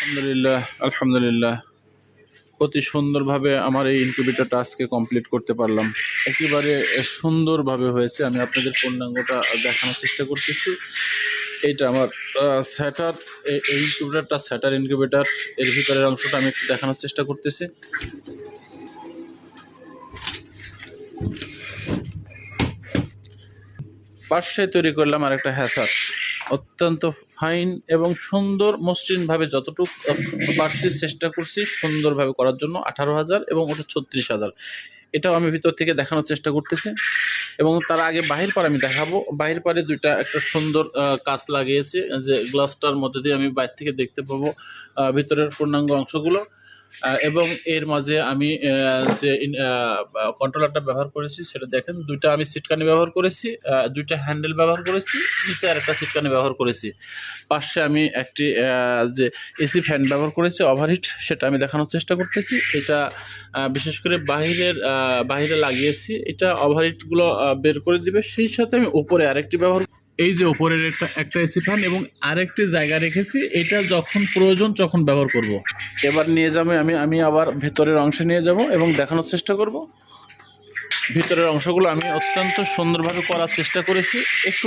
আলহামদুলিল্লাহ আলহামদুলিল্লাহ অতি সুন্দরভাবে আমার এই ইনকিউবেটরটা আজকে কমপ্লিট করতে পারলাম। একেবারে সুন্দরভাবে হয়েছে। আমি আপনাদের পূর্ণাঙ্গটা দেখানোর চেষ্টা করতেছি। এইটা আমার স্যাটার, এই ইনকিউবেটরটা স্যাটার ইনকিউবেটর। এর ভিতরের অংশটা আমি একটু দেখানোর চেষ্টা করতেছি। পাশে তৈরি করলাম আর একটা হ্যাসার, অত্যন্ত ফাইন এবং সুন্দর মসৃণভাবে যতটুকু পারছি চেষ্টা করছি সুন্দরভাবে করার জন্য। 18,000 এবং ওটা 36,000, এটাও আমি ভিতর থেকে দেখানোর চেষ্টা করতেছি। এবং তার আগে বাহির পাড়ে আমি দেখাবো। বাহির পাড়ে দুইটা একটা সুন্দর কাঁচ লাগিয়েছি, যে গ্লাসটার মধ্যে দিয়ে আমি বাইরে থেকে দেখতে পাবো ভিতরের পূর্ণাঙ্গ অংশগুলো। এবং এর মাঝে আমি যে কন্ট্রোলারটা ব্যবহার করেছি সেটা দেখেন। দুইটা আমি সিটকানি ব্যবহার করেছি, দুইটা হ্যান্ডেল ব্যবহার করেছি, নিচে আর একটা সিটকানি ব্যবহার করেছি। পাশে আমি একটি যে এসি ফ্যান ব্যবহার করেছি ওভারহিট, সেটা আমি দেখানোর চেষ্টা করতেছি। এটা বিশেষ করে বাহিরে লাগিয়েছি, এটা ওভারহিটগুলো বের করে দিবে। সেই সাথে আমি উপরে আরেকটি ব্যবহার, এই যে উপরের একটা এসি ফ্যান এবং আরেকটি জায়গা রেখেছি, এটা যখন প্রয়োজন তখন ব্যবহার করব। এবার নিয়ে যাবো আমি আবার ভেতরের অংশে নিয়ে যাব এবং দেখানোর চেষ্টা করব। ভিতরের অংশগুলো আমি অত্যন্ত সুন্দরভাবে করার চেষ্টা করেছি। একটু